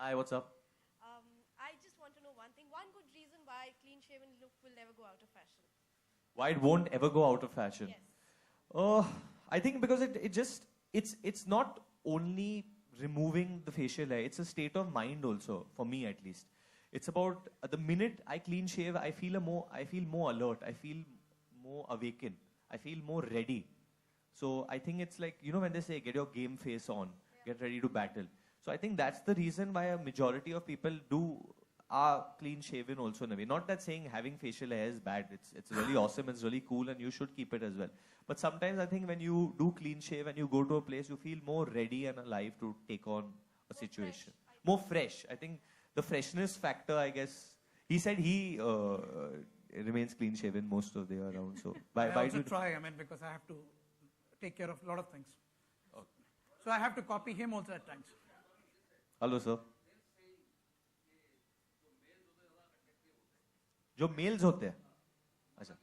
Hi, what's up? I just want to know one thing. One good reason why clean-shaven look will never go out of fashion. Why it won't ever go out of fashion? Yes. Uh, I think because it's not only removing the facial hair, it's a state of mind also, for me at least. It's about the minute I clean shave, I feel more alert, I feel more awakened, I feel more ready. So I think it's like, when they say get your game face on, get ready to battle. So I think that's the reason why a majority of people are clean shaven also in a way. Not that saying having facial hair is bad. It's really awesome, it's really cool, and you should keep it as well. But sometimes I think when you do clean shave and you go to a place, you feel more ready and alive to take on a situation. More fresh. I think the freshness factor, I guess. He said he remains clean shaven most of the year around. So I also try, because I have to take care of a lot of things. Okay. So I have to copy him also at times. Hello, sir. जो mails होते हैं, अच्छा,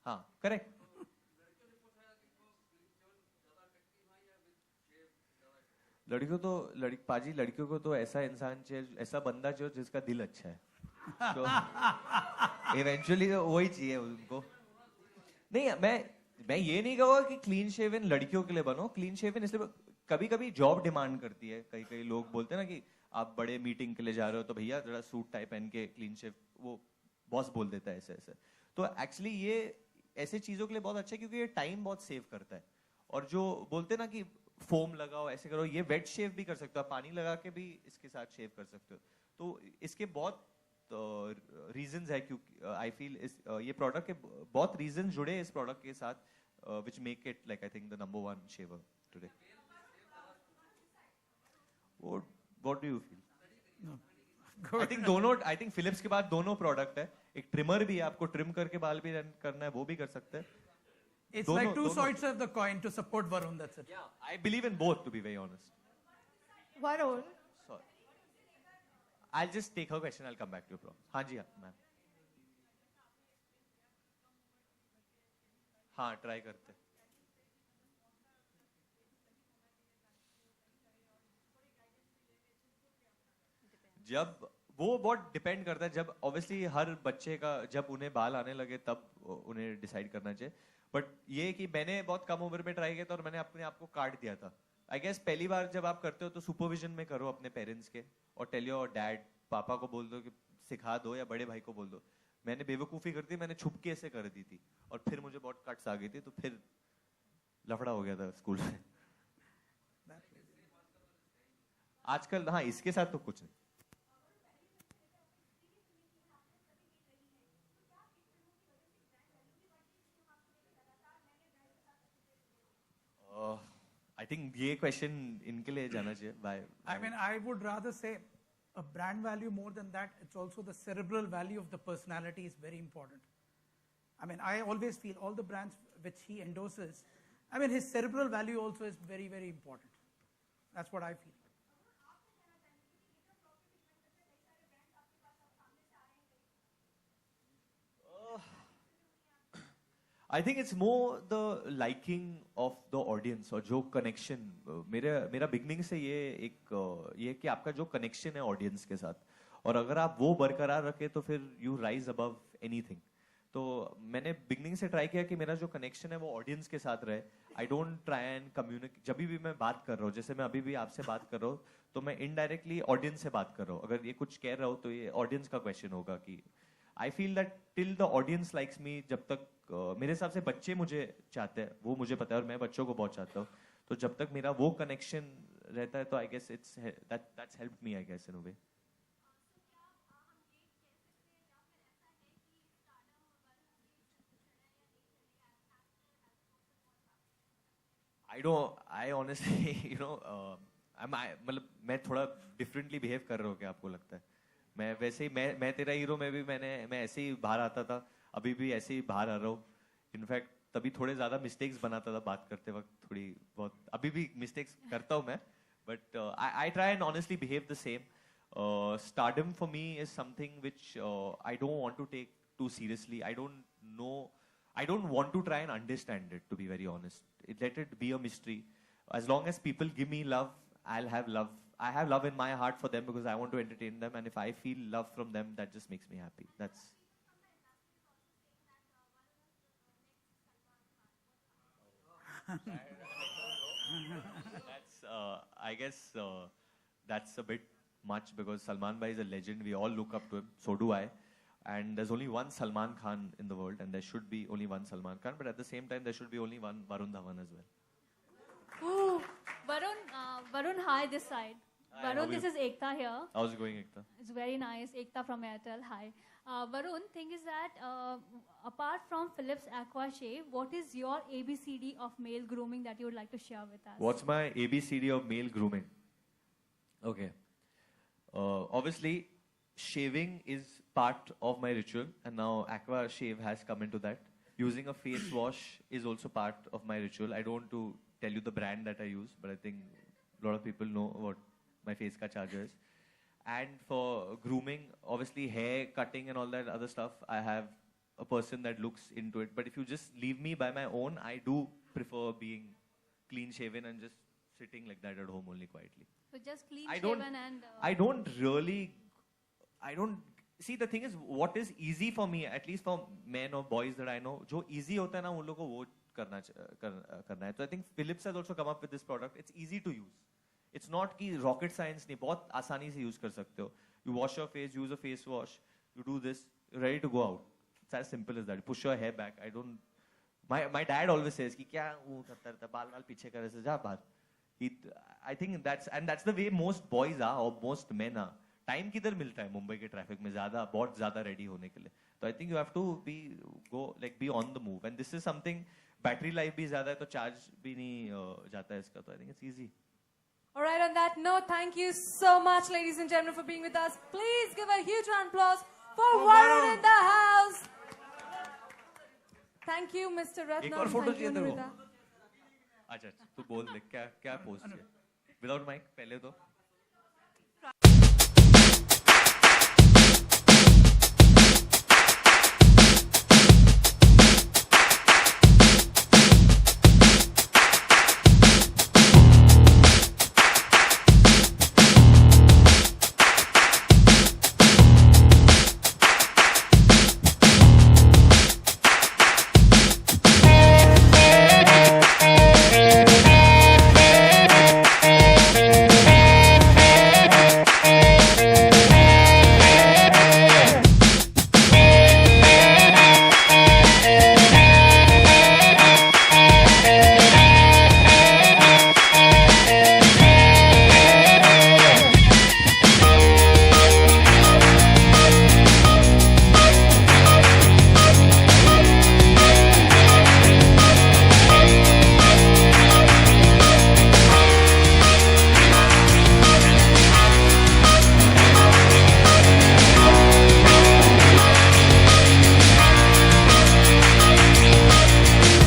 हाँ, correct. लड़कियों को तो ऐसा इंसान चाहिए, ऐसा बंदा चाहिए जिसका दिल अच्छा है. तो इवेंचुअली वही चाहिए उनको. नहीं, मैं ये नहीं कहूँगा कि क्लीन शेवन लड़कियों के लिए बनो. क्लीन शेवन इसलिए कभी कभी जॉब डिमांड करती है. कई लोग बोलते हैं ना कि आप बड़े मीटिंग के लिए जा रहे हो तो भैया जरा सूट टाइप पहन के क्लीन शेव, वो बॉस बोल देता है ऐसे ऐसे. तो एक्चुअली ये ऐसे चीजों के लिए बहुत अच्छा है क्योंकि ये टाइम बहुत सेव करता है. और जो बोलते हैं ना कि फोम लगाओ, ऐसे करो, ये वेट शेव भी कर सकते हो, पानी लगा के भी इसके साथ शेव कर सकते हो. तो इसके बहुत रीजंस है क्योंकि आई फील ये प्रोडक्ट के बहुत रीजंस जुड़े हैं इस प्रोडक्ट के साथ, which make it like I think the number 1 shaver today. What do you feel? No. I think Philips के बाद दोनों प्रोडक्ट है. एक ट्रिमर भी है, आपको ट्रिम करके बाल भी करना है, वो भी कर सकते हैं. It's like two sides of the coin to support Varun, that's it. Yeah, I believe in both, to be very honest. Varun. Sorry. I'll just take her question, I'll come back to your problem. हाँ जी, हाँ, ma'am. हाँ, try करते. जब वो बहुत depend करता है. जब ऑब्वियसली हर बच्चे का जब उन्हें बाल आने लगे तब उन्हें डिसाइड करना चाहिए. बट ये कि मैंने बहुत कम उम्र में ट्राई किया था और मैंने अपने आप को काट दिया था. आई गेस पहली बार जब आप करते हो तो सुपरविजन में करो अपने पेरेंट्स के, और टेल योर डैड, पापा को बोल दो कि सिखा दो, या बड़े भाई को बोल दो. मैंने बेवकूफ़ी कर दी, मैंने छुपके से कर दी थी और फिर मुझे बहुत कट्स आ गई थी, तो फिर लफड़ा हो गया था स्कूल में. आजकल हाँ, इसके साथ तो कुछ नहीं. I think ये question इनके लिए जाना चाहिए. I would rather say a brand value more than that. It's also the cerebral value of the personality is very important. I always feel all the brands which he endorses, his cerebral value also is very, very important. That's what I feel. I think it's more the liking of the audience और जो connection. मेरा beginning से ये कि आपका जो connection है audience के साथ, और अगर आप वो बरकरार रखे तो फिर you rise above anything. तो मैंने beginning से try किया कि मेरा जो connection है वो audience के साथ रहे. I don't try and communicate. जब भी मैं बात कर रहा हूँ, जैसे मैं अभी भी आपसे बात कर रहा हूँ, तो मैं indirectly audience से बात कर रहा हूँ. अगर ये कुछ कह रहा हूँ तो ये audience का question होगा कि I feel that till the audience likes me, जब तक मेरे हिसाब से बच्चे मुझे चाहते हैं, वो मुझे पता है, और मैं बच्चों को बहुत चाहता हूँ. तो जब तक मेरा वो कनेक्शन रहता है तो I guess that's helped me, I guess, in a way. I honestly, मतलब मैं थोड़ा differently behave कर रहा हूँ क्या आपको लगता है? मैं वैसे ही मैं तेरा हीरो में भी मैं ऐसे ही बाहर आता था, अभी भी ऐसे ही बाहर आ रहा हूँ. इनफैक्ट तभी थोड़े ज्यादा मिस्टेक्स बनाता था बात करते वक्त, थोड़ी बहुत अभी भी मिस्टेक्स करता हूँ मैं, but I try and honestly behave the same. Stardom for me is something which I don't want to take too seriously. I don't want to try and understand it, to be very honest. Let it be a mystery. as long as people give me love, I'll have love. I have love in my heart for them because I want to entertain them, and if I feel love from them, that just makes me happy. That's I guess that's a bit much because Salman Bhai is a legend. We all look up to him. So do I. And there's only one Salman Khan in the world, and there should be only one Salman Khan. But at the same time, there should be only one Varun Dhawan as well. Ooh, Varun, hi this side. Hi, how are Varun, this you? is Ekta here. How's it going, Ekta? It's very nice. Ekta from Airtel. Hi. Varun, thing is that apart from Philips Aqua Shave, what is your ABCD of male grooming that you would like to share with us? What's my ABCD of male grooming? Okay. Obviously, shaving is part of my ritual, and now Aqua Shave has come into that. Using a face wash is also part of my ritual. I don't want to tell you the brand that I use, but I think a lot of people know what my face ka charger is. And for grooming, obviously hair cutting and all that other stuff, I have a person that looks into it. But if you just leave me by my own, I do prefer being clean shaven and just sitting like that at home only quietly. So just clean I don't- shaven and... I don't see, the thing is, what is easy for me, at least for men or boys that I know, जो easy होता है ना उन लोगों को वो करना है. So I think Philips has also come up with this product. It's easy to use. It's not कि rocket science नहीं, बहुत आसानी से use कर सकते हो. You wash your face, use a face wash, you do this, you're ready to go out. It's as simple as that. You push your hair back. My dad always says कि क्या वो करता रहता है, बाल पीछे करे से जा बाहर. I think that's the way most boys are or most men are. Time किधर मिलता है मुंबई के ट्रैफिक में बहुत ज्यादा रेडी होने के लिए. तो I think you have to be on the move, and this is something. Battery life भी ज्यादा है तो चार्ज भी नहीं जाता है इसका, तो I think it's easy. All right, on that note, thank you so much, ladies and gentlemen, for being with us. Please give a huge round of applause for Varun in the house. Thank you, Mr. एक Ratnam. और photo Thank you, चाहिए तेरे Nurita. को. अच्छा तू बोल दे क्या post है विदाउट माइक पहले तो.